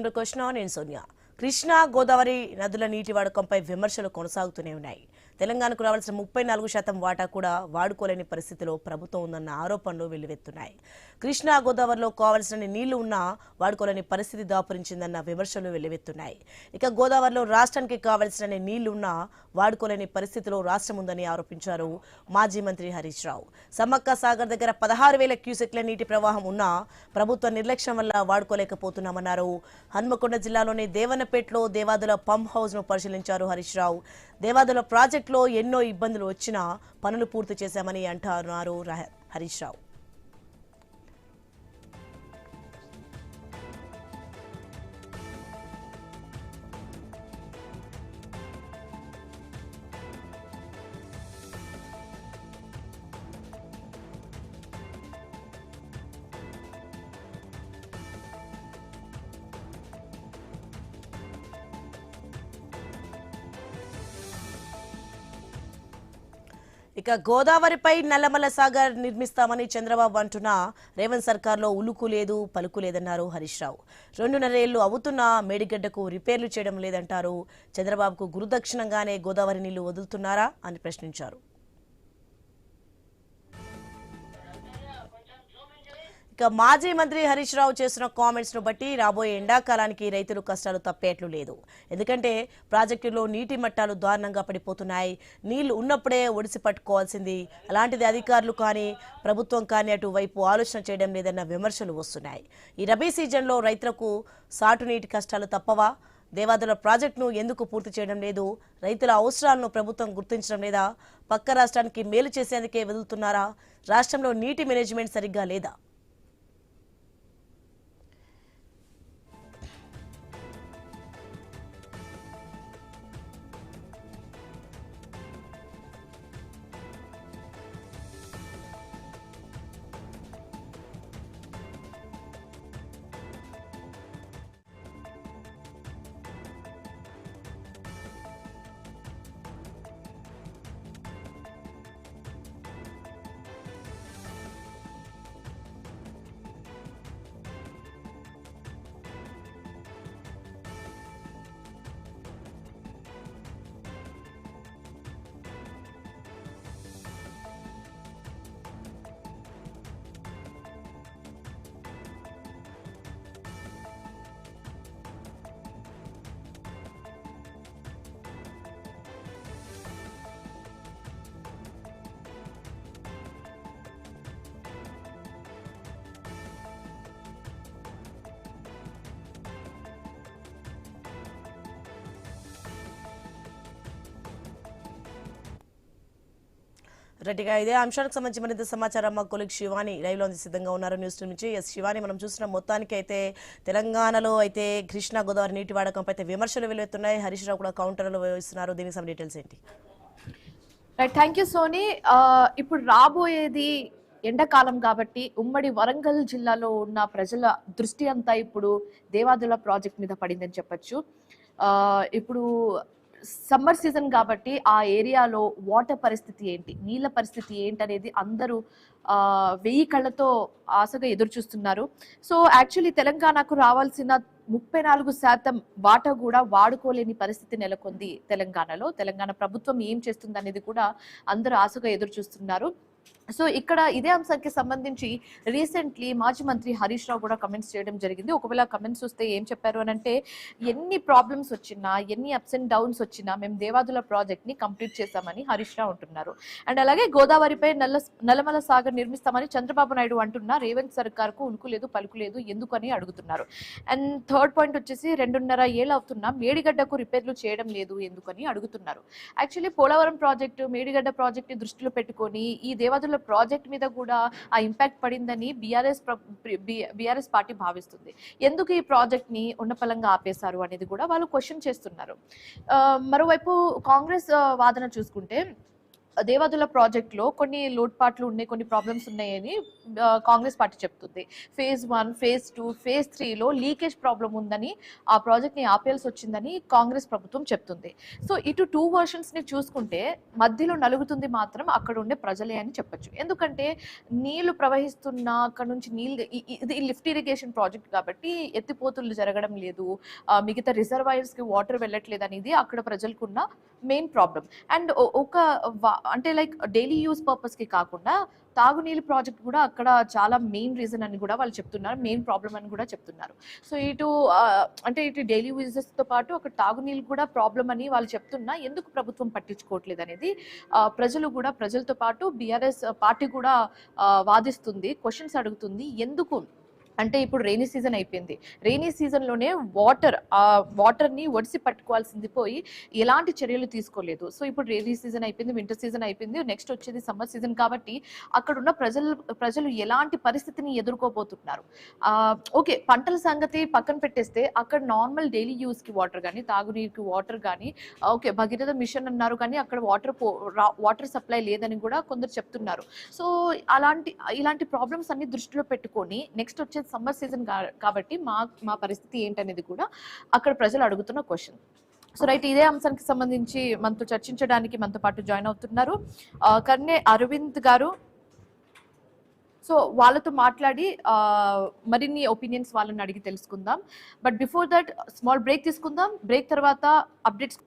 Question నేను సోనియా. కృష్ణా గోదావరి నదుల నీటి వాడకంపై విమర్శలు కొనసాగుతూనే ఉన్నాయి. తెలంగాణకు రావాల్సిన 34% వాటా కూడా వాడుకోలేని పరిస్థితిలో ప్రభుత్వం ఉందన్న ఆరోపణలు వెల్లువెత్తున్నాయి. కృష్ణా గోదావరిలో కావాల్సిన నీళ్లు ఉన్నా వాడుకోలేని పరిస్థితి దాపురించిందన్న విమర్శలు వెల్లువెత్తున్నాయి. ఇక గోదావరిలో రాష్ట్రానికి కావాల్సిన నీళ్లు ఉన్నా వాడుకోలేని పరిస్థితిలో రాష్ట్రం ఉందని ఆరోపించారు మాజీ మంత్రి హరీష్ రావు. సమ్మక్క సాగర్ దగ్గర 16,000 క్యూసెక్ల నీటి ప్రవాహం ఉన్నా ప్రభుత్వ నిర్లక్ష్యం వల్ల వాడుకోలేకపోతున్నామన్నారు. హన్మకొండ జిల్లాలోని దేవనపేటలో దేవాదుల పంప్ హౌస్ ను పరిశీలించారు హరీష్ రావు. దేవాదుల ప్రాజెక్టులో ఎన్నో ఇబ్బందులు వచ్చినా పనులు పూర్తి చేశామని అంటున్నారు హరీష్ రావు. ఇక గోదావరిపై నల్లమల సాగర్ నిర్మిస్తామని చంద్రబాబు అంటున్నా రేవంత్ సర్కార్లో ఉలుకు లేదు పలుకు లేదన్నారు హరీష్ రావు. 2.5 ఏళ్లు అవుతున్నా మేడిగడ్డకు రిపేర్లు చేయడం లేదంటారు. చంద్రబాబుకు గురుదక్షిణంగానే గోదావరి నీళ్లు వదులుతున్నారా అని ప్రశ్నించారు. ఇక మాజీ మంత్రి హరీష్ రావు చేసిన కామెంట్స్ ను బట్టి రాబోయే ఎండాకాలానికి రైతులు కష్టాలు తప్పేట్లు లేదు. ఎందుకంటే ప్రాజెక్టులో నీటి మట్టాలు దారుణంగా పడిపోతున్నాయి. నీళ్లు ఉన్నప్పుడే ఒడిసి పట్టుకోవాల్సింది. అలాంటిది అధికారులు కానీ ప్రభుత్వం కానీ అటువైపు ఆలోచన చేయడం లేదన్న విమర్శలు వస్తున్నాయి. ఈ రబీ సీజన్లో రైతులకు సాటునీటి కష్టాలు తప్పవా? దేవాదుల ప్రాజెక్టును ఎందుకు పూర్తి చేయడం లేదు? రైతుల అవసరాలను ప్రభుత్వం గుర్తించడం లేదా? పక్క రాష్ట్రానికి మేలు చేసేందుకే వదులుతున్నారా? రాష్ట్రంలో నీటి మేనేజ్మెంట్ సరిగ్గా లేదా? రెడ్డిగా ఇదే అంశానికి సంబంధించి మరింత సమాచారం మా కొలీగ్ శివాని లైవ్ లో సిద్ధంగా ఉన్నారు న్యూస్ నుంచి. ఎస్ శివాని, మనం చూసిన మొత్తానికి అయితే తెలంగాణలో అయితే కృష్ణా గోదావరి నీటి వాడకంపై అయితే విమర్శలు వెలువెత్తున్నాయి. హరీష్ రావు కూడా కౌంటర్లు వేస్తున్నారు. దీనికి some డీటెయిల్స్ ఏంటి? Thank you Soni. ఇప్పుడు రాబోయేది ఎండాకాలం కాబట్టి ఉమ్మడి వరంగల్ జిల్లాలో ఉన్న ప్రజల దృష్టి అంతా ఇప్పుడు దేవాదుల ప్రాజెక్ట్ మీద పడిందని చెప్పొచ్చు. ఇప్పుడు సమ్మర్ సీజన్ కాబట్టి ఆ ఏరియాలో వాటర్ పరిస్థితి ఏంటి, నీళ్ళ పరిస్థితి ఏంటి అనేది అందరూ 1000 కళ్ళతో ఆశగా ఎదురు చూస్తున్నారు. సో యాక్చువల్లీ తెలంగాణకు రావాల్సిన 34% వాటా కూడా వాడుకోలేని పరిస్థితి నెలకొంది తెలంగాణలో. తెలంగాణ ప్రభుత్వం ఏం చేస్తుంది అనేది కూడా అందరూ ఆశగా ఎదురు చూస్తున్నారు. సో ఇక్కడ ఇదే అంశానికి సంబంధించి రీసెంట్లీ మాజీ మంత్రి హరీష్ రావు కూడా కమెంట్స్ చేయడం జరిగింది. ఒకవేళ కమెంట్స్ వస్తే ఏం చెప్పారు అని అంటే, ఎన్ని ప్రాబ్లమ్స్ వచ్చినా ఎన్ని అప్స్ అండ్ డౌన్స్ వచ్చినా మేము దేవాదుల ప్రాజెక్ట్ ని కంప్లీట్ చేశామని హరీష్ రావు అంటున్నారు. అండ్ అలాగే గోదావరిపై నల్లమల సాగర్ నిర్మిస్తామని చంద్రబాబు నాయుడు అంటున్నా రేవంత్ సర్కార్ కు ఉలుకు లేదు పలుకు లేదు ఎందుకని అడుగుతున్నారు. అండ్ థర్డ్ పాయింట్ వచ్చేసి 2.5 ఏళ్ళు అవుతున్నా మేడిగడ్డకు రిపేర్లు చేయడం లేదు ఎందుకని అడుగుతున్నారు. Actually Polavaram project Medigadda project ని దృష్టిలో పెట్టుకొని ఈ దేవాదుల ప్రాజెక్ట్ మీద కూడా ఆ ఇంపాక్ట్ పడిందని బీఆర్ఎస్ పార్టీ భావిస్తుంది. ఎందుకు ఈ ప్రాజెక్ట్ ని ఉన్నపలంగా ఆపేశారు అనేది కూడా వాళ్ళు క్వశ్చన్ చేస్తున్నారు. మరోవైపు కాంగ్రెస్ వాదన చూసుకుంటే దేవాదుల ప్రాజెక్ట్ లో కొన్ని లోటుపాట్లు ఉన్నాయి, కొన్ని ప్రాబ్లమ్స్ ఉన్నాయని కాంగ్రెస్ పార్టీ చెప్తుంది. ఫేజ్ 1, ఫేజ్ 2, ఫేజ్ 3లో లీకేజ్ ప్రాబ్లం ఉందని ఆ ప్రాజెక్ట్ ని ఆపేయాల్సి వచ్చిందని కాంగ్రెస్ ప్రభుత్వం చెప్తుంది. సో ఇటు 2 వర్షన్స్ ని చూసుకుంటే మధ్యలో నలుగుతుంది మాత్రం అక్కడ ఉండే ప్రజలే అని చెప్పొచ్చు. ఎందుకంటే నీళ్లు ప్రవహిస్తున్న అక్కడ నుంచి ఇది లిఫ్ట్ ఇరిగేషన్ ప్రాజెక్ట్ కాబట్టి ఎత్తిపోతులు జరగడం లేదు, మిగతా రిజర్వాయర్స్ కి వాటర్ వెళ్ళట్లేదు అనేది అక్కడ ప్రజలకున్న మెయిన్ ప్రాబ్లం. అండ్ అంటే లైక్ డైలీ యూస్ పర్పస్ కి కాకుండా తాగునీళ్ళు ప్రాజెక్ట్ కూడా అక్కడ చాలా మెయిన్ రీజన్ అని కూడా వాళ్ళు చెప్తున్నారు, మెయిన్ ప్రాబ్లం అని కూడా చెప్తున్నారు. సో అంటే ఇటు డైలీ యూజెస్ తో పాటు అక్కడ తాగునీళ్ళు కూడా ప్రాబ్లం అని వాళ్ళు చెప్తున్నా ఎందుకు ప్రభుత్వం పట్టించుకోవట్లేదు అనేది ప్రజలతో పాటు బీఆర్ఎస్ పార్టీ కూడా వాదిస్తుంది, క్వశ్చన్స్ అడుగుతుంది. ఎందుకు అంటే ఇప్పుడు రెయినీ సీజన్ అయిపోయింది, రెయినీ సీజన్లోనే వాటర్ని ఒడిసి పట్టుకోవాల్సింది పోయి ఎలాంటి చర్యలు తీసుకోలేదు. సో ఇప్పుడు రెయినీ సీజన్ అయిపోయింది, వింటర్ సీజన్ అయిపోయింది, నెక్స్ట్ వచ్చేది సమ్మర్ సీజన్ కాబట్టి అక్కడ ఉన్న ప్రజలు ఎలాంటి పరిస్థితిని ఎదుర్కోబోతున్నారు. ఓకే, పంటల సంగతి పక్కన పెట్టేస్తే అక్కడ నార్మల్ డైలీ యూస్కి వాటర్ కానీ తాగునీరుకి వాటర్ కానీ ఓకే భగీరథ మిషన్ అన్నారు కానీ అక్కడ వాటర్ సప్లై లేదని కూడా కొందరు చెప్తున్నారు. సో ఇలాంటి ప్రాబ్లమ్స్ అన్ని దృష్టిలో పెట్టుకొని నెక్స్ట్ వచ్చేది సమ్మర్ సీజన్ కాబట్టి మా పరిస్థితి ఏంటనేది కూడా అక్కడ ప్రజలు అడుగుతున్న క్వశ్చన్. సో రైట్, ఇదే అంశానికి సంబంధించి మనతో చర్చించడానికి మనతో పాటు జాయిన్ అవుతున్నారు కర్నే అరవింద్ గారు. సో వాళ్ళతో మాట్లాడి మరిన్ని ఒపీనియన్స్ వాళ్ళని అడిగి తెలుసుకుందాం. But before that small break తీసుకుందాం. బ్రేక్ తర్వాత updates.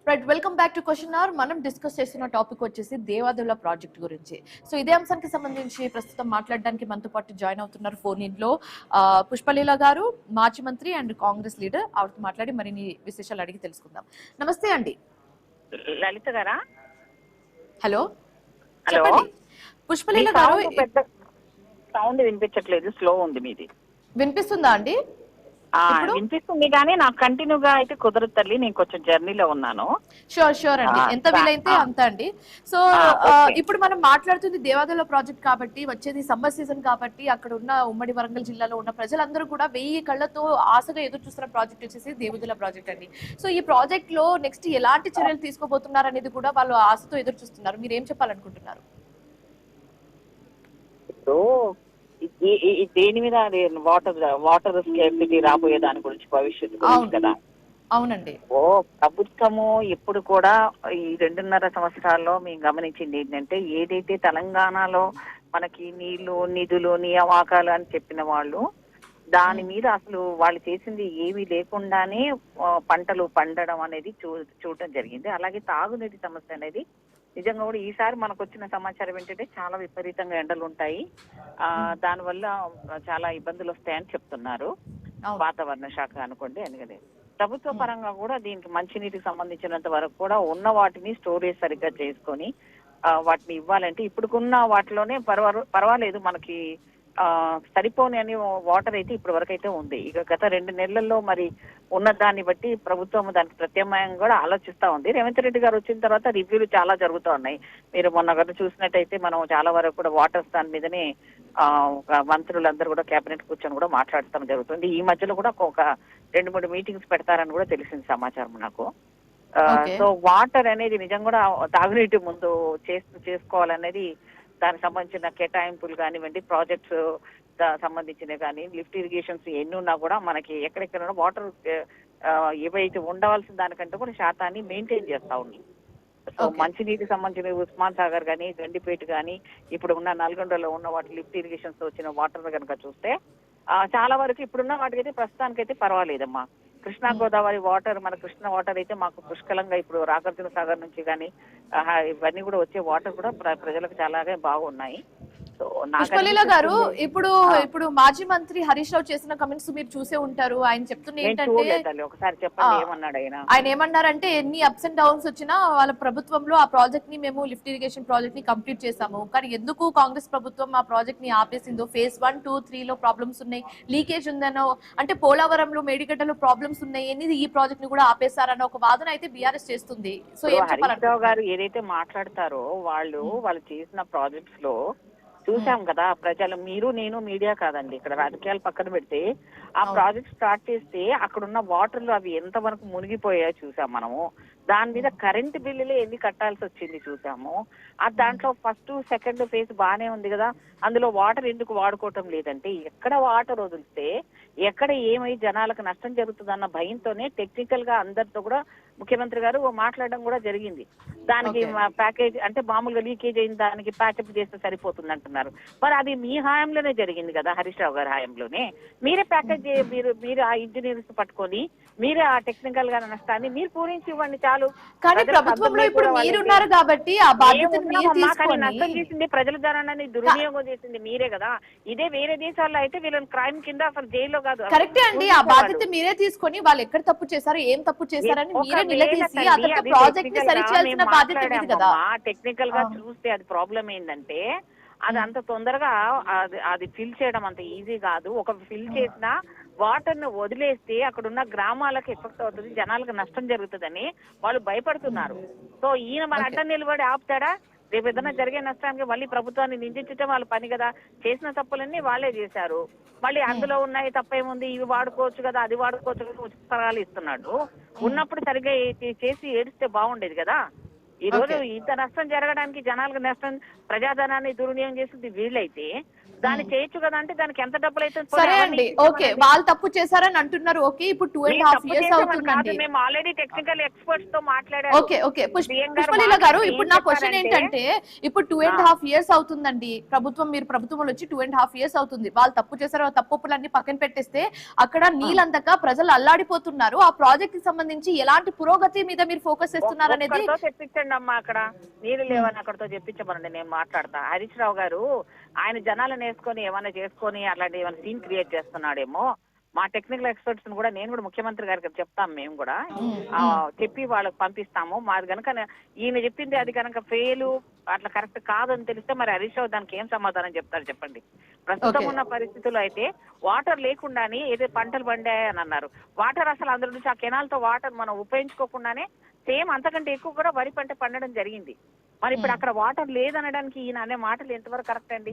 Right, welcome back to question hour. మనం డిస్కస్ చేస్తున్న టాపిక్ వచ్చేసి దేవాదుల ప్రాజెక్ట్ గురించి. సో ఇదే అంశానికి సంబంధించి ప్రస్తుతం మాట్లాడడానికి మనతో పాటు జాయిన్ అవుతున్నారు ఫోన్ ఇన్ లో పుష్పలీల గారు, మాజీ మంత్రి అండ్ కాంగ్రెస్ లీడర్. ఆవిడతో మాట్లాడి మరిన్ని విశేషాలు అడిగి తెలుసుకుందాం. నమస్తే అండి. లలిత గారా? హలో చెప్పండి. పుష్పలీల గారు, సౌండ్ వినిపించట్లేదు, స్లో ఉంది మీది. వినిపిస్తుందా అండి? వినిపిస్తుంది కానీ నాకు కంటిన్యూగా అయితే కుదరదు తల్లి, నేను కొంచెం జర్నీలో ఉన్నాను. షూర్ అండి, ఎంత వీలైతే అంత అండి. సో ఇప్పుడు మనం మాట్లాడుతుంది దేవాదుల ప్రాజెక్ట్ కాబట్టి, వచ్చేది సమ్మర్ సీజన్ కాబట్టి అక్కడ ఉన్న ఉమ్మడి వరంగల్ జిల్లాలో ఉన్న ప్రజలందరూ కూడా 1000 కళ్ళతో ఆశగా ఎదురు చూస్తున్న ప్రాజెక్ట్ వచ్చేసి దేవాదుల ప్రాజెక్ట్ అండి. సో ఈ ప్రాజెక్ట్ లో నెక్స్ట్ ఎలాంటి చర్యలు తీసుకోబోతున్నారు అనేది కూడా వాళ్ళు ఆశతో ఎదురు చూస్తున్నారు. మీరు ఏం చెప్పాలనుకుంటున్నారు? దేని మీద వాటర్ స్కేర్సిటీ రాబోయే దాని గురించి, భవిష్యత్తు గురించి కదా? అవునండి. ప్రభుత్వము ఎప్పుడు కూడా ఈ 2.5 సంవత్సరాల్లో మేము గమనించింది ఏంటంటే, ఏదైతే తెలంగాణలో మనకి నీళ్లు, నిధులు, నియామకాలు అని చెప్పిన వాళ్ళు దాని మీద అసలు వాళ్ళు చేసింది ఏమీ లేకుండానే పంటలు పండడం అనేది చూడటం జరిగింది. అలాగే తాగునీటి సమస్య అనేది నిజంగా కూడా ఈసారి మనకు వచ్చిన సమాచారం ఏంటంటే చాలా విపరీతంగా ఎండలు ఉంటాయి, దానివల్ల చాలా ఇబ్బందులు వస్తాయని చెప్తున్నారు వాతావరణ శాఖ అనుకోండి. అందుకని ప్రభుత్వ పరంగా కూడా దీనికి మంచినీటికి సంబంధించినంత వరకు కూడా ఉన్న వాటిని స్టోరేజ్ సరిగ్గా చేసుకొని వాటిని ఇవ్వాలంటే ఇప్పుడుకున్న వాటిలోనే పర్వాలేదు, మనకి సరిపోని అని వాటర్ అయితే ఇప్పటి వరకు అయితే ఉంది. ఇక గత 2 నెలల్లో మరి ఉన్న దాన్ని బట్టి ప్రభుత్వం దానికి ప్రత్యామ్నాయం కూడా ఆలోచిస్తా ఉంది. రేవంత్ రెడ్డి గారు వచ్చిన తర్వాత రివ్యూలు చాలా జరుగుతూ ఉన్నాయి. మీరు మొన్న గత చూసినట్టయితే మనం చాలా వరకు కూడా వాటర్ దాని మీదనే మంత్రులందరూ కూడా కేబినెట్ కూర్చొని కూడా మాట్లాడటం జరుగుతుంది. ఈ మధ్యలో కూడా ఒక 2-3 మీటింగ్స్ పెడతారని కూడా తెలిసింది సమాచారం నాకు. సో వాటర్ అనేది నిజంగా కూడా తాగునీటి ముందు చేసుకోవాలనేది దానికి సంబంధించిన కేటాయింపులు కానివ్వండి, ప్రాజెక్ట్స్ సంబంధించినవి కానీ, లిఫ్ట్ ఇరిగేషన్స్ ఎన్ని ఉన్నా కూడా మనకి ఎక్కడెక్కడ వాటర్ ఏవైతే ఉండవలసిన దానికంటే కూడా శాతాన్ని మెయింటైన్ చేస్తా ఉన్నాయి. సో మంచినీటికి సంబంధించిన ఉస్మాన్ సాగర్ కానీ, గండిపేట కానీ, ఇప్పుడు ఉన్న నల్గొండలో ఉన్న వాటి లిఫ్ట్ ఇరిగేషన్స్ వచ్చిన వాటర్ కనుక చూస్తే చాలా వరకు ఇప్పుడున్న వాటికైతే ప్రస్తుతానికైతే పర్వాలేదమ్మా. కృష్ణా గోదావరి వాటర్, మన కృష్ణ వాటర్ అయితే మాకు పుష్కలంగా ఇప్పుడు నాగార్జున సాగర్ నుంచి కానీ ఇవన్నీ కూడా వచ్చే వాటర్ కూడా ప్రజలకు చాలాగా బాగున్నాయి. పుష్పలీల గారు, ఇప్పుడు మాజీ మంత్రి హరీష్ రావు చేసిన కమెంట్స్ మీరు చూసే ఉంటారు. ఆయన చెప్తున్న ఏంటంటే, ఒకసారి చెప్పండి ఏమన్నాడు ఆయన ఏమన్నారంటే, ఎన్ని అప్స్ అండ్ డౌన్స్ వచ్చినా వాళ్ళ ప్రభుత్వంలో ఆ ప్రాజెక్ట్ ని మేము లిఫ్ట్ ఇరిగేషన్ ప్రాజెక్ట్ ని కంప్లీట్ చేసాము, కానీ ఎందుకు కాంగ్రెస్ ప్రభుత్వం ఆ ప్రాజెక్ట్ ని ఆపేసిందో, ఫేజ్ 1, 2, 3 లో ప్రాబ్లమ్స్ ఉన్నాయి, లీకేజ్ ఉందనో, అంటే పోలవరంలో మేడిగడ్డలో ప్రాబ్లమ్స్ ఉన్నాయి అనేది ఈ ప్రాజెక్ట్ ని కూడా ఆపేశారన్న ఒక వాదన అయితే బీఆర్ఎస్ చేస్తుంది. సో హరీష్ రావు గారు ఏదైతే మాట్లాడతారో వాళ్ళు చేసిన ప్రాజెక్ట్స్ లో చూసాం కదా ప్రజలు, మీరు నేను మీడియా కాదండి, ఇక్కడ రాజకీయాలు పక్కన పెడితే ఆ ప్రాజెక్ట్ స్టార్ట్ చేస్తే అక్కడున్న వాటర్లు అవి ఎంత వరకు మునిగిపోయాయో చూసాం మనము. దాని మీద కరెంట్ బిల్లులే ఎన్ని కట్టాల్సి వచ్చింది చూసాము. ఆ దాంట్లో ఫస్ట్ సెకండ్ ఫేజ్ బానే ఉంది కదా, అందులో వాటర్ ఎందుకు వాడుకోవటం లేదంటే ఎక్కడ వాటర్ వదిలితే ఎక్కడ ఏమై జనాలకు నష్టం జరుగుతుందన్న భయంతోనే టెక్నికల్ గా అందరితో కూడా ముఖ్యమంత్రి గారు మాట్లాడడం కూడా జరిగింది. దానికి ప్యాకేజ్ అంటే మామూలుగా లీకేజ్ అయిన దానికి ప్యాకప్ చేస్తే సరిపోతుంది అంటున్నారు. మరి అది మీ హయాంలోనే జరిగింది కదా, హరీష్ రావు గారి హయాంలోనే. మీరే ప్యాకేజ్ మీరు ఆ ఇంజనీర్స్ పట్టుకొని మీరే ఆ టెక్నికల్ గా నష్టాన్ని మీరు పూరించి ఇవ్వండి చాలు. కానీ ప్రభుత్వంలో ఇప్పుడు మీరున్నారు కాబట్టి ఆ బాధ్యతను మీరు తీసుకొని నష్టం చేసింది ప్రజల ధనాన్ని దుర్వినియోగం చేసింది మీరే కదా. ఇదే వేరే దేశాల్లో అయితే వీళ్ళని క్రైమ్ కింద అసలు జైల్లో కాదు. కరెక్టే అండి, ఆ బాధ్యత మీరే తీసుకొని వాళ్ళు ఎక్కడ తప్పు చేశారు, ఏం తప్పు చేశారని మీరే నిలదీసి అతను ప్రాజెక్ట్ ని సరిచేయాల్సిన బాధ్యత మీది కదా. టెక్నికల్ గా చూస్తే అది ప్రాబ్లం ఏంటంటే అది అంత తొందరగా అది ఫిల్ చేయడం అంత ఈజీ కాదు. ఒక ఫిల్ చేసిన వాటర్ ను వదిలేస్తే అక్కడున్న గ్రామాలకు ఎఫెక్ట్ అవుతుంది, జనాలకు నష్టం జరుగుతుందని వాళ్ళు భయపడుతున్నారు. సో ఈయన మన అడ్డం నిలబడి ఆపుతాడా? రేపు ఏదైనా జరిగే నష్టానికి మళ్ళీ ప్రభుత్వాన్ని నిందించడం వాళ్ళ పని కదా. చేసిన తప్పులన్నీ వాళ్ళే చేశారు. మళ్ళీ అందులో ఉన్నాయి తప్పేముంది, ఇవి వాడుకోవచ్చు కదా, అది వాడుకోవచ్చు కదా, ఉచితాలు ఇస్తున్నాడు. ఉన్నప్పుడు సరిగ్గా చేసి ఏడిస్తే బాగుండేది కదా. ఈ రోజు ఇంత నష్టం జరగడానికి జనాలకు నష్టం, ప్రజాధనాన్ని దుర్వినియోగం చేసింది వీళ్ళైతే దాన్ని చేయొచ్చు కదా. అంటే దానికి ఎంత డబ్బులు అయితే సరే అండి, ఓకే వాళ్ళు తప్పు చేశారని అంటున్నారు. ఓకే, ఇప్పుడు 2.5 years అవుతుందండి. మేము ఆల్రెడీ టెక్నికల్ ఎక్స్పర్ట్స్ తో మాట్లాడారు. ఓకే ఓకే పుష్పలీల గారు, ఇప్పుడు నా క్వశ్చన్ ఏంటంటే ఇప్పుడు 2.5 years అవుతుందండి ప్రభుత్వం, మీరు ప్రభుత్వంలో వచ్చి 2.5 years అవుతుంది. వాళ్ళు తప్పు చేశారు, తప్పులన్నీ పక్కన పెట్టేస్తే అక్కడ నీళ్ళందక ప్రజలు అల్లాడిపోతున్నారు. ఆ ప్రాజెక్ట్ కి సంబంధించి ఎలాంటి పురోగతి మీద మీరు ఫోకస్ చేస్తున్నారు అనేది చెప్పించండి అమ్మా. అక్కడ నీళ్లు లేవని అక్కడతో చెప్పించమనండి, నేను మాట్లాడతా. హరీష్ రావు గారు ఆయన జనాలను వేసుకొని ఏమైనా చేసుకొని అట్లాంటి ఏమైనా సీన్ క్రియేట్ చేస్తున్నాడేమో. మా టెక్నికల్ ఎక్స్పర్ట్స్ కూడా నేను కూడా ముఖ్యమంత్రి గారికి చెప్తాం, మేము కూడా చెప్పి వాళ్ళకి పంపిస్తాము. మాది కనుక ఈయన చెప్పింది అది కనుక ఫెయిల్ అట్లా కరెక్ట్ కాదని తెలిస్తే మరి హరీష్ రావు దానికి ఏం సమాధానం చెప్తారు చెప్పండి. ప్రస్తుతం ఉన్న పరిస్థితుల్లో అయితే వాటర్ లేకుండానే ఏదో పంటలు పండాయని అన్నారు. వాటర్ అసలు అందరి నుంచి ఆ కెనాల్ తో వాటర్ మనం ఉపయోగించుకోకుండానే సేమ్ అంతకంటే ఎక్కువ కూడా వరి పంట పండడం జరిగింది. మరి ఇప్పుడు అక్కడ వాటర్ లేదనడానికి ఈయన అనే మాటలు ఎంతవరకు కరెక్ట్ అండి?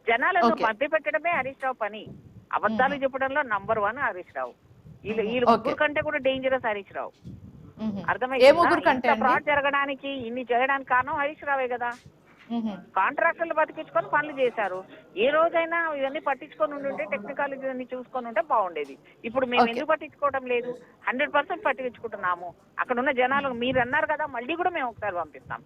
జనాలను మభ్య పెట్టడమే హరీష్ రావు పని. అబద్ధాలు చెప్పడంలో నంబర్ 1 హరీష్ రావు. వీళ్ళు ముగ్గురు కంటే కూడా డేంజరస్ హరీష్ రావు. అర్థమైంది? ఫ్రాడ్ జరగడానికి ఇన్ని చేయడానికి కారణం హరీష్ రావే కదా. కాంట్రాక్టర్లు బతికించుకొని పనులు చేశారు. ఏ రోజైనా ఇవన్నీ పట్టించుకొని ఉంటే టెక్నికాలజీ అన్ని చూసుకొని ఉంటే బాగుండేది. ఇప్పుడు మేము ఎందుకు పట్టించుకోవడం లేదు? 100% పట్టించుకుంటున్నాము. అక్కడ ఉన్న జనాలు మీరు అన్నారు కదా, మళ్ళీ కూడా మేము ఒకసారి పంపిస్తాం.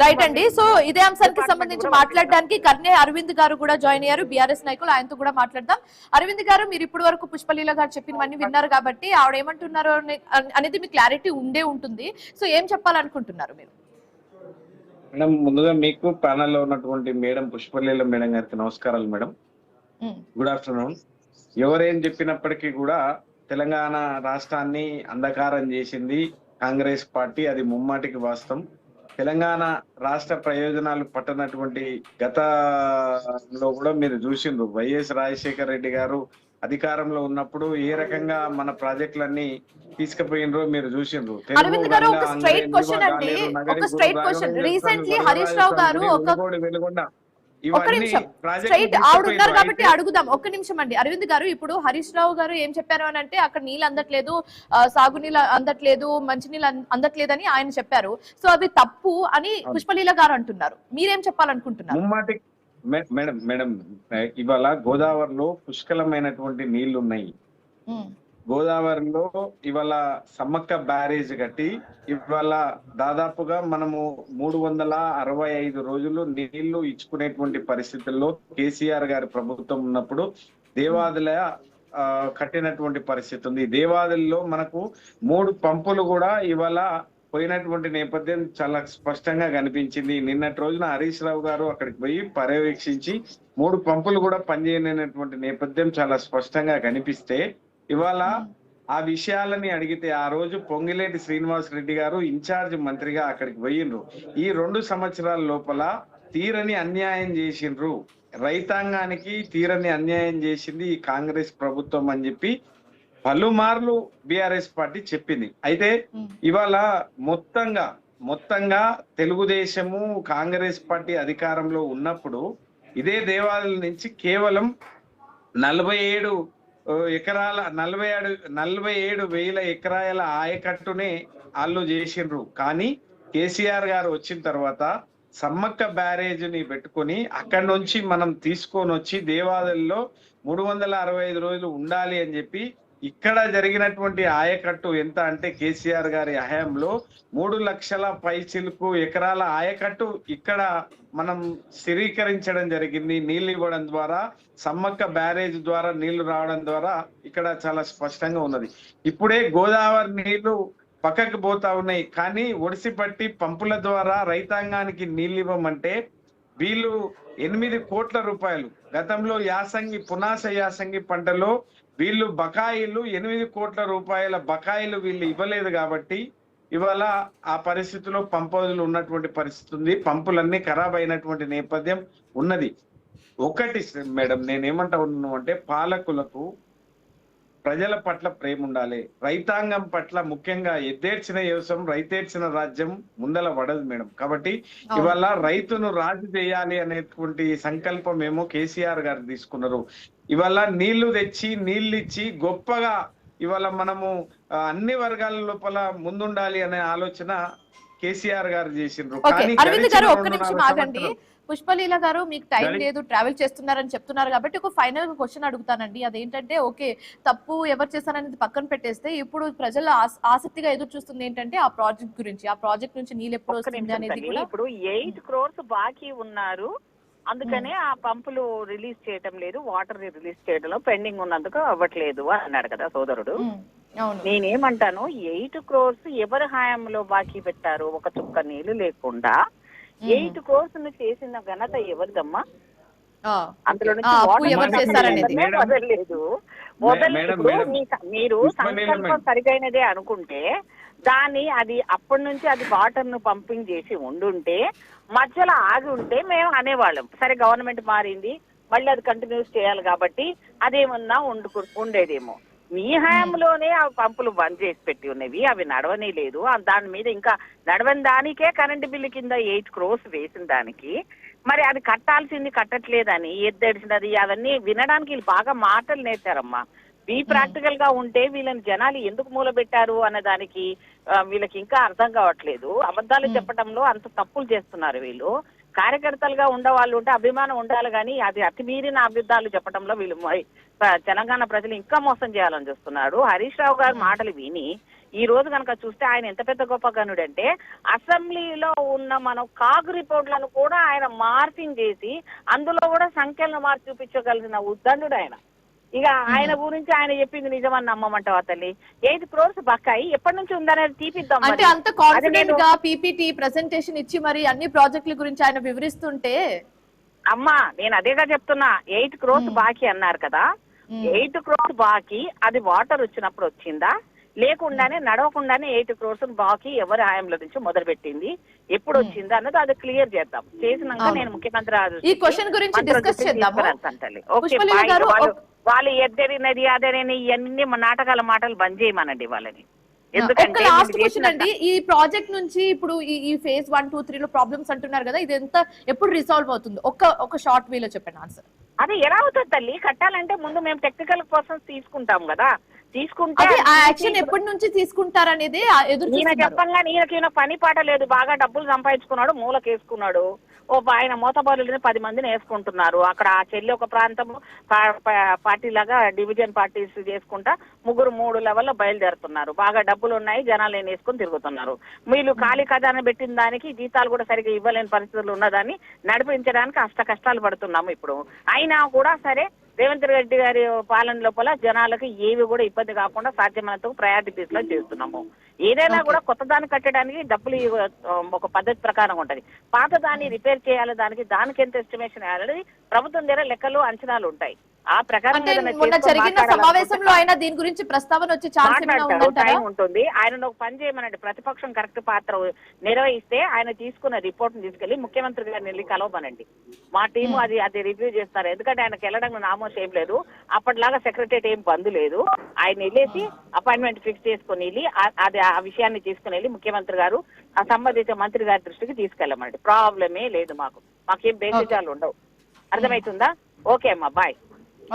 రైట్ అండి. సో ఇదే అంశానికి సంబంధించి మాట్లాడడానికి కర్నే అరవింద్ గారు కూడా జాయిన్ అయ్యారు, బీఆర్ఎస్ నాయకులు. ఆయనతో కూడా మాట్లాడదాం. అరవింద్ గారు, మీరు ఇప్పటి వరకు పుష్పలీల గారు చెప్పినవన్నీ విన్నారు కాబట్టి ఆవిడ ఏమంటున్నారు అనేది మీకు క్లారిటీ ఉండే ఉంటుంది. సో ఏం చెప్పాలనుకుంటున్నారు మీరు? మేడం, ముందుగా మీకు ప్యానెల్లో ఉన్నటువంటి మేడం పుష్పలీల మేడం గారికి నమస్కారాలు మేడం. Good afternoon. ఎవరేం చెప్పినప్పటికీ కూడా తెలంగాణ రాష్ట్రాన్ని అంధకారం చేసింది కాంగ్రెస్ పార్టీ, అది ముమ్మాటికి వాస్తవం. తెలంగాణ రాష్ట్ర ప్రయోజనాలు పట్టనటువంటి గతంలో కూడా మీరు చూసిండ్రు. వైఎస్ రాజశేఖర రెడ్డి గారు అధికారంలో ఉన్నప్పుడు ఏ రకంగా మన ప్రాజెక్టులన్నీ తీసుకుపోయినరో మీరు చూసిండ్రు. వెలుగొండ కాబట్టి అడుగుదాం. ఒక్క నిమిషం అండి అరవింద్ గారు. ఇప్పుడు హరీష్ రావు గారు ఏం చెప్పారు అని అంటే అక్కడ నీళ్ళు అందట్లేదు, సాగునీళ్ళు అందట్లేదు, మంచినీళ్ళు అందట్లేదని ఆయన చెప్పారు. సో అది తప్పు అని పుష్పలీల గారు అంటున్నారు. మీరేం చెప్పాలనుకుంటున్నారు? మేడం, ఇవాళ గోదావరిలో పుష్కలమైనటువంటి నీళ్లు ఉన్నాయి. గోదావరిలో ఇవాళ సమ్మక్క బ్యారేజ్ కట్టి ఇవాళ దాదాపుగా మనము 365 రోజులు నీళ్లు ఇచ్చుకునేటువంటి పరిస్థితుల్లో కేసీఆర్ గారి ప్రభుత్వం ఉన్నప్పుడు దేవాదుల కట్టినటువంటి పరిస్థితి ఉంది. దేవాదుల్లో మనకు 3 పంపులు కూడా ఇవాళ పోయినటువంటి నేపథ్యం చాలా స్పష్టంగా కనిపించింది. నిన్నటి రోజున హరీష్ రావు గారు అక్కడికి పోయి పర్యవేక్షించి 3 పంపులు కూడా పనిచేయనటువంటి నేపథ్యం చాలా స్పష్టంగా కనిపిస్తే ఇవాళ ఆ విషయాలని అడిగితే ఆ రోజు పొంగిలేటి శ్రీనివాస్ రెడ్డి గారు ఇన్ఛార్జ్ మంత్రిగా అక్కడికి పోయిండ్రు. ఈ 2 సంవత్సరాల లోపల తీరని అన్యాయం చేసిండ్రు, రైతాంగానికి తీరని అన్యాయం చేసింది ఈ కాంగ్రెస్ ప్రభుత్వం అని చెప్పి పలుమార్లు బీఆర్ఎస్ పార్టీ చెప్పింది. అయితే ఇవాళ మొత్తంగా తెలుగుదేశము కాంగ్రెస్ పార్టీ అధికారంలో ఉన్నప్పుడు ఇదే దేవాలయం నుంచి కేవలం 47 ఎకరాల 47,000 ఎకరాల ఆయకట్టునే వాళ్ళు చేసిండ్రు. కానీ కేసీఆర్ గారు వచ్చిన తర్వాత సమ్మక్క బ్యారేజ్ ని పెట్టుకొని అక్కడి నుంచి మనం తీసుకొని వచ్చి దేవాలయంలో 365 రోజులు ఉండాలి అని చెప్పి ఇక్కడ జరిగినటువంటి ఆయకట్టు ఎంత అంటే కేసీఆర్ గారి హయాంలో 3 లక్షల పైచిలుకు ఎకరాల ఆయకట్టు ఇక్కడ మనం స్థిరీకరించడం జరిగింది. నీళ్లు ఇవ్వడం ద్వారా, సమ్మక్క బ్యారేజ్ ద్వారా నీళ్లు రావడం ద్వారా ఇక్కడ చాలా స్పష్టంగా ఉన్నది. ఇప్పుడే గోదావరి నీళ్లు పక్కకు పోతా ఉన్నాయి, కానీ ఒడిసిపట్టి పంపుల ద్వారా రైతాంగానికి నీళ్ళు ఇవ్వమంటే వీళ్ళు 8 కోట్ల రూపాయలు గతంలో యాసంగి పునాస యాసంగి పంటలో వీళ్ళు బకాయిలు 8 కోట్ల రూపాయల బకాయిలు వీళ్ళు ఇవ్వలేదు కాబట్టి ఇవాళ ఆ పరిస్థితిలో పంపులు ఉన్నటువంటి పరిస్థితి ఉంది. పంపులన్నీ ఖరాబ్ అయినటువంటి నేపథ్యం ఉన్నది. ఒకటి మేడం నేనేమంటా ఉన్నాను అంటే పాలకులకు ప్రజల పట్ల ప్రేమ ఉండాలి. రైతాంగం పట్ల ముఖ్యంగా ఎద్దేర్చిన వ్యవసాయం రైతేర్చిన రాజ్యం ముందల పడదు మేడం. కాబట్టి ఇవాళ రైతును రాజు చేయాలి అనేటువంటి సంకల్పం ఏమో కేసీఆర్ గారు తీసుకున్నారు. ఇవాళ నీళ్లు తెచ్చి నీళ్ళు ఇచ్చి గొప్పగా ఇవాళ మనము అన్ని వర్గాల లోపల ముందుండాలి అనే ఆలోచన కేసీఆర్ గారు చేసిండ్రు. కానీ అరవింద్ గారు ఒక్క నిమిషం ఆగండి. పుష్పలీల గారు మీకు టైం లేదు, ట్రావెల్ చేస్తున్నారని చెప్తున్నారు కాబట్టి ఒక ఫైనల్ క్వశ్చన్ అడుగుతానండి. అదేంటంటే ఓకే తప్పు ఎవరు చేశారనేది పక్కన పెట్టేస్తే ఇప్పుడు ప్రజల ఆసక్తిగా ఎదురు చూస్తుంది ఏంటంటే ఆ ప్రాజెక్ట్ గురించి, ఆ ప్రాజెక్ట్ నుంచి నీళ్ళు ఎప్పుడు వస్తుంది అనేది కూడా. ఇప్పుడు 8 crores బాకీ ఉన్నారు, అందుకనే ఆ పంపులు రిలీజ్ చేయటం లేదు, వాటర్ రిలీజ్ చేయడంలో పెండింగ్ ఉన్నందుకు అవ్వట్లేదు అని అన్నాడు కదా సోదరుడు. నేనేమంటాను 8 crores ఎవరి హయాంలో బాకీ పెట్టారు? ఒక చుక్క నీళ్లు లేకుండా 8 crores చేసిన ఘనత ఎవరిదమ్మా? అందులో వదలలేదు. మీరు సంకల్పం సరిగైనదే అనుకుంటే దాన్ని అది అప్పటి నుంచి అది వాటర్ ను పంపింగ్ చేసి ఉండుంటే మధ్యలో ఆగి ఉంటే మేము అనేవాళ్ళం సరే గవర్నమెంట్ మారింది మళ్ళీ అది కంటిన్యూస్ చేయాలి కాబట్టి అదేమన్నా ఉండేదేమో. మీ హయాంలోనే ఆ పంపులు బంద్ చేసి పెట్టి ఉన్నవి, అవి నడవనే లేదు. దాని మీద ఇంకా నడవని దానికే కరెంటు బిల్లు కింద 8 crores వేసిన దానికి మరి అది కట్టాల్సింది కట్టట్లేదని ఎద్దడిచినది అవన్నీ వినడానికి వీళ్ళు బాగా మాటలు నేర్చారమ్మా. ప్రాక్టికల్ గా ఉంటే వీళ్ళని జనాలు ఎందుకు మూలబెట్టారు అనే దానికి వీళ్ళకి ఇంకా అర్థం కావట్లేదు. అబద్ధాలు చెప్పడంలో అంత తప్పులు చేస్తున్నారు వీళ్ళు. కార్యకర్తలుగా ఉండవాళ్ళు ఉంటే అభిమానం ఉండాలి, కానీ అది అతిమీరిన అబద్ధాలు చెప్పడంలో వీళ్ళు తెలంగాణ ప్రజలు ఇంకా మోసం చేయాలని చూస్తున్నాడు. హరీష్ రావు గారి మాటలు విని ఈ రోజు కనుక చూస్తే ఆయన ఎంత పెద్ద గొప్ప గనుడు అంటే అసెంబ్లీలో ఉన్న మనం కాగు రిపోర్ట్లను కూడా ఆయన మార్పింగ్ చేసి అందులో కూడా సంఖ్యలను మార్చి చూపించగలిగిన ఉద్దండు ఆయన. ఇక ఆయన గురించి ఆయన చెప్పింది నిజమని నమ్మమంటావా తల్లి? 8 crores బకాయి ఎప్పటి నుంచి ఉందనేది తీపిద్దాం. అంటే అంత కాన్ఫిడెంట్ గా పీపీటీ ప్రెజెంటేషన్ ఇచ్చి మరి అన్ని ప్రాజెక్టుల గురించి ఆయన వివరిస్తుంటే అమ్మా నేను అదేగా చెప్తున్నా. 8 crores బాకీ అన్నారు కదా, 8 crores బాకీ అది వాటర్ వచ్చినప్పుడు వచ్చిందా లేకుండానే నడవకుండానే 8 crores బాకీ ఎవరి హయాంలో నుంచి మొదలు పెట్టింది, ఎప్పుడు వచ్చింది అన్నది అది క్లియర్ చేద్దాం. చేసినాక నేను ముఖ్యమంత్రి ఈ క్వశ్చన్ గురించి డిస్కస్ చేద్దాం. వాళ్ళు ఎద్దరినది అదేనని ఇవన్నీ నాటకాల మాటలు బంద్ చేయమనండి వాళ్ళని. ఎందుకంటే లాస్ట్ క్వశ్చన్ అండి, ఈ ప్రాజెక్ట్ నుంచి ఇప్పుడు ఈ ఫేజ్ 1, 2, 3 లో ప్రాబ్లమ్స్ అంటున్నారు కదా, ఇది ఎంత ఎప్పుడు రిసాల్వ్ అవుతుంది? ఒక షార్ట్ వేలో చెప్పండి ఆన్సర్. అది ఎలా అవుతుంది తల్లి? కట్టాలంటే ముందు మేము టెక్నికల్ పర్సన్స్ తీసుకుంటాం కదా, తీసుకుంటే ఆ యాక్షన్ ఎప్పటి నుంచి తీసుకుంటారనేది ఎదురు ఈయన చెప్పంగా ఈయనకి పని పాట లేదు, బాగా డబ్బులు సంపాదించుకున్నాడు, మూలకేసుకున్నాడు. ఆయన మోతబారులని 10 మందిని వేసుకుంటున్నారు. అక్కడ ఆ చెల్లి ఒక ప్రాంతం పార్టీ లాగా డివిజన్ పార్టీస్ చేసుకుంటా 3 లెవెల్లో బయలుదేరుతున్నారు. బాగా డబ్బులు ఉన్నాయి, జనాలు ఏం వేసుకుని తిరుగుతున్నారు. వీళ్ళు ఖాళీ ఖజానా పెట్టిన దానికి జీతాలు కూడా సరిగ్గా ఇవ్వలేని పరిస్థితులు ఉన్నదాన్ని నడిపించడానికి కష్టాలు పడుతున్నాము ఇప్పుడు. అయినా కూడా సరే రేవంత్ రెడ్డి గారి పాలన లోపల జనాలకు ఏవి కూడా ఇబ్బంది కాకుండా సాధ్యమైనంత ప్రయారిటీస్ లో చేస్తున్నాము. ఏదైనా కూడా కొత్త దాన్ని కట్టడానికి డబ్బులు ఒక పద్ధతి ప్రకారం ఉంటది. పాత దాన్ని రిపేర్ చేయాలి, దానికి ఎంత ఎస్టిమేషన్ వేయాలనేది ప్రభుత్వం దగ్గర లెక్కలు అంచనాలు ఉంటాయి. ఆ ప్రకారం జరిగిన సమావేశంలో ఆయన దీని గురించి ప్రస్తావన వచ్చి టైం ఉంటుంది. ఆయన ఒక పని చేయమనండి, ప్రతిపక్షం కరెక్ట్ పాత్ర నిర్వహిస్తే ఆయన తీసుకున్న రిపోర్ట్ ని తీసుకెళ్లి ముఖ్యమంత్రి గారిని వెళ్ళి కలవమనండి. మా టీము అది రివ్యూ చేస్తారు. ఎందుకంటే ఆయనకి వెళ్ళడం నామోస్ ఏం లేదు, అప్పటిలాగా సెక్రటరియట్ ఏం బంద్ లేదు. ఆయన వెళ్ళేసి అపాయింట్మెంట్ ఫిక్స్ చేసుకుని వెళ్ళి అది ఆ విషయాన్ని తీసుకుని వెళ్ళి ముఖ్యమంత్రి గారు ఆ సంబంధిత మంత్రి గారి దృష్టికి తీసుకెళ్ళమండి. ప్రాబ్లమే లేదు, మాకేం బేసిజాలు ఉండవు. అర్థమవుతుందా? ఓకే అమ్మా, బాయ్.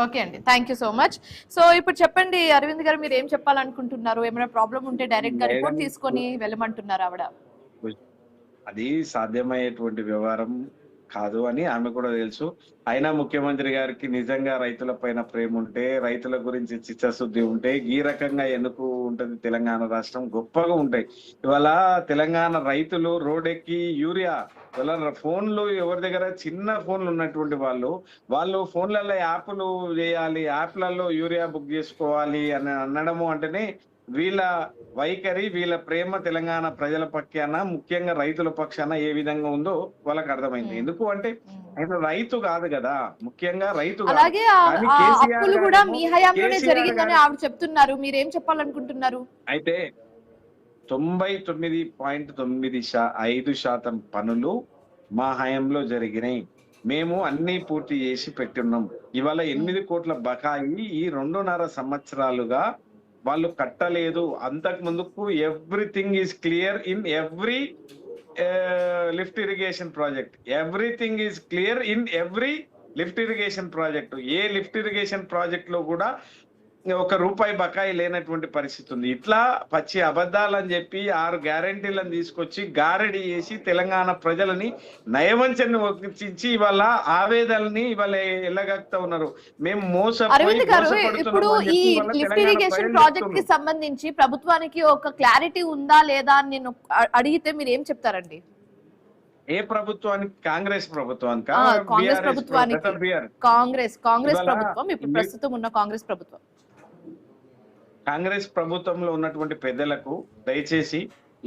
ఓకే అండి, thank you so much. So ఇప్పుడు చెప్పండి అరవింద్ గారు, మీరు ఏం చెప్పాలనుకుంటున్నారు? ఏమైనా ప్రాబ్లం ఉంటే డైరెక్ట్ గా రిపోర్ట్ తీసుకొని వెళ్ళమంటున్నారు ఆవిడ? అది సాధ్యమయ్యేటువంటి వ్యవహారం కాదు అని ఆమె కూడా తెలుసు. అయినా ముఖ్యమంత్రి గారికి నిజంగా రైతుల పైన ప్రేమ ఉంటే, రైతుల గురించి చిత్తశుద్ధి ఉంటే ఈ రకంగా ఎందుకు ఉంటది? తెలంగాణ రాష్ట్రం గొప్పగా ఉంటాయి. ఇవాళ తెలంగాణ రైతులు రోడ్డెక్కి యూరియా, ఇవాళ ఫోన్లు ఎవరి దగ్గర చిన్న ఫోన్లు ఉన్నటువంటి వాళ్ళు ఫోన్లలో యాప్లు చేయాలి, యాప్లలో యూరియా బుక్ చేసుకోవాలి అని అనడము అంటేనే వీళ్ళ వైఖరి, వీళ్ళ ప్రేమ తెలంగాణ ప్రజల పక్షాన, ముఖ్యంగా రైతుల పక్షాన ఏ విధంగా ఉందో వాళ్ళకి అర్థమైంది. ఎందుకు అంటే ఆయన రైతు కాదు కదా, ముఖ్యంగా రైతు కాదు. అలాగే కానీ కేసీఆర్ అప్పులు కూడా మీ హయాంలోనే కేసీఆర్ జరిగిందని ఆవిడ చెప్తున్నారు. మీరేం చెప్పాలనుకుంటున్నారు? అయితే 99.95% పనులు మా హయాంలో జరిగినాయి. మేము అన్ని పూర్తి చేసి పెట్టున్నాం. ఇవాళ 8 కోట్ల బకాయి ఈ 2.5 సంవత్సరాలుగా వాళ్ళు కట్టలేదు. అంతకు ముందుకు everything is clear in every lift irrigation project. Everything is clear in every lift irrigation project. A lift irrigation project లో కూడా ₹1 బకాయి లేనటువంటి పరిస్థితి ఉంది. ఇట్లా పచ్చి అబద్ధాలని చెప్పి 6 గ్యారంటీలను తీసుకొచ్చి గారడి చేసి తెలంగాణ ప్రజలని నయవంచని ఒప్పించి ఇవాళ ఆవేదనని ఇవాళ ఎల్లగక్తా ఉన్నారు. మేము అరవింద్ గారు, ఇప్పుడు ఈ లిఫ్ట్ ఇరిగేషన్ ప్రాజెక్ట్ కి సంబంధించి ప్రభుత్వానికి ఒక క్లారిటీ ఉందా లేదా అని నేను అడిగితే మీరు ఏం చెప్తారండి? ఏ ప్రభుత్వానికి? కాంగ్రెస్ ప్రభుత్వానికి, కాంగ్రెస్ ప్రభుత్వానికి. కాంగ్రెస్ ప్రభుత్వం, ఇప్పుడు ప్రస్తుతం ఉన్న కాంగ్రెస్ ప్రభుత్వం. కాంగ్రెస్ ప్రభుత్వంలో ఉన్నటువంటి పెద్దలకు దయచేసి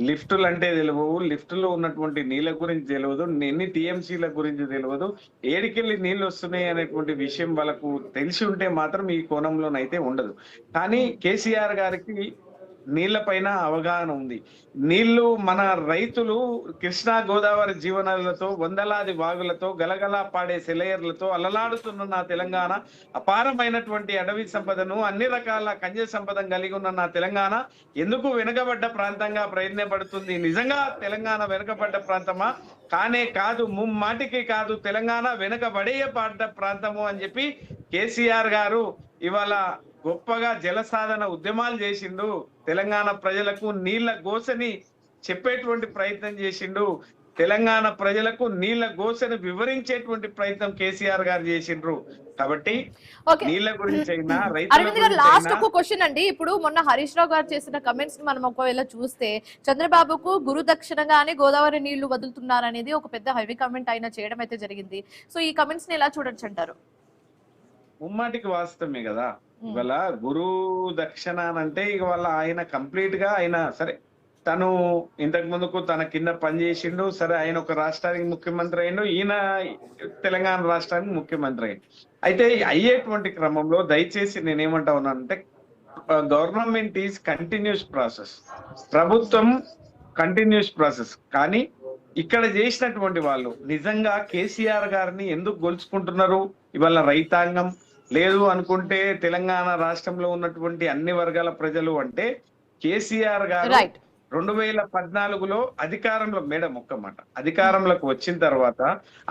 లిఫ్టులు అంటే తెలియవు, లిఫ్టులో ఉన్నటువంటి నీళ్ళ గురించి తెలియదు, ఎన్ని టీఎంసీల గురించి తెలియదు, ఏడికెళ్ళి నీళ్లు వస్తున్నాయి అనేటువంటి విషయం వాళ్ళకు తెలిసి ఉంటే మాత్రం ఈ కోణంలోనైతే ఉండదు. కానీ కేసీఆర్ గారికి నీళ్ల పైన అవగాహన ఉంది. నీళ్లు మన రైతులు కృష్ణా గోదావరి జీవనాలతో, వందలాది వాగులతో, గలగలా పాడే సెలయర్లతో అలలాడుతున్న నా తెలంగాణ, అపారమైనటువంటి అడవి సంపదను, అన్ని రకాల ఖనిజ సంపదను కలిగి ఉన్న నా తెలంగాణ ఎందుకు వెనుకబడ్డ ప్రాంతంగా ప్రయత్నపడుతుంది? నిజంగా తెలంగాణ వెనుకబడ్డ ప్రాంతమా? కానే కాదు, ముమ్మాటికి కాదు, తెలంగాణ వెనుకబడేయబడ్డ ప్రాంతము అని చెప్పి కేసీఆర్ గారు ఇవాళ గొప్పగా జలసాధన ఉద్యమాలు చేసిండు. తెలంగాణ ప్రజలకు నీళ్ల గోసని చెప్పేటువంటి ప్రయత్నం చేసిండు. తెలంగాణ ప్రజలకు నీళ్ల గోసని వివరించేటువంటి ప్రయత్నం కేసీఆర్ గారు చేసిండ్రు. కాబట్టి నీళ్ల గురించి అయినా అరవింద్ గారు, లాస్ట్ ఒక క్వశ్చన్ అండి. ఇప్పుడు మొన్న హరీష్ రావు గారు చేసిన కమెంట్స్ ని మనం ఒకవేళ చూస్తే, చంద్రబాబుకు గురు దక్షిణగానే గోదావరి నీళ్లు వదులుతున్నారనేది ఒక పెద్ద హెవీ కమెంట్ ఆయన చేయడం అయితే జరిగింది. సో ఈ కమెంట్స్ ని ఎలా చూడొచ్చు అంటారు? ముమ్మాటికి వాస్తవమే కదా. ఇవాళ గురు దక్షిణ అంటే ఇక వాళ్ళ ఆయన కంప్లీట్ గా ఆయన సరే, తను ఇంతకు ముందుకు తన కింద పనిచేసిండు, సరే ఆయన ఒక రాష్ట్రానికి ముఖ్యమంత్రి అయిండు, ఈయన తెలంగాణ రాష్ట్రానికి ముఖ్యమంత్రి అయిండు. అయితే అయ్యేటువంటి క్రమంలో దయచేసి నేనేమంటా ఉన్నానంటే, గవర్నమెంట్ ఈజ్ కంటిన్యూస్ ప్రాసెస్, ప్రభుత్వం కంటిన్యూస్ ప్రాసెస్. కానీ ఇక్కడ చేసినటువంటి వాళ్ళు నిజంగా కేసీఆర్ గారిని ఎందుకు గొలుచుకుంటున్నారు? ఇవాళ రైతాంగం లేదు అనుకుంటే తెలంగాణ రాష్ట్రంలో ఉన్నటువంటి అన్ని వర్గాల ప్రజలు అంటే కేసీఆర్ గారు 2014లో అధికారంలో, మేడం ఒక్క మాట, అధికారంలోకి వచ్చిన తర్వాత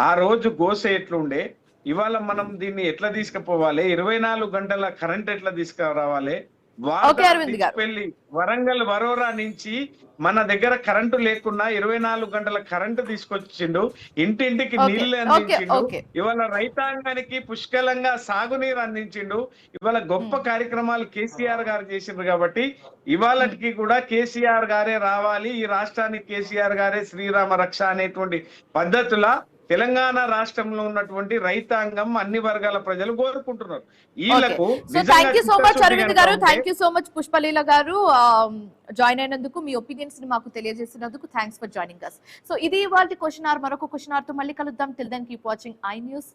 ఆ రోజు గోస ఎట్లుండే, ఇవాళ మనం దీన్ని ఎట్లా తీసుకుపోవాలి, 24 గంటల కరెంట్ ఎట్లా తీసుకురావాలి, వెళ్ళి వరంగల్ వరోరా నుంచి మన దగ్గర కరెంటు లేకున్నా 24 గంటల కరెంటు తీసుకొచ్చిండు, ఇంటింటికి నీళ్లు అందించిండు, ఇవాళ రైతాంగానికి పుష్కలంగా సాగునీరు అందించిండు. ఇవాళ గొప్ప కార్యక్రమాలు కేసీఆర్ గారు చేసిండ్రు. కాబట్టి ఇవాళకి కూడా కేసీఆర్ గారే రావాలి, ఈ రాష్ట్రానికి కేసీఆర్ గారే శ్రీరామ రక్ష అనేటువంటి పద్ధతుల తెలంగాణ రాష్ట్రంలో ఉన్నటువంటి రైతాంగం, అన్ని వర్గాల ప్రజలు కోరుకుంటున్నారు. వీళ్ళకు thank you so much Arvind garu, thank you so much Pushpaleela garu join అయినందుకు, మీ ఒపీనియన్స్ ని మాకు తెలియజేసినందుకు thanks for joining us. So ఇది ఇవాల్టి క్వశ్చన్ అవర్. మరొక క్వశ్చన్ అవర్ తో మళ్ళీ కలుద్దాం. Till then keep watching i news.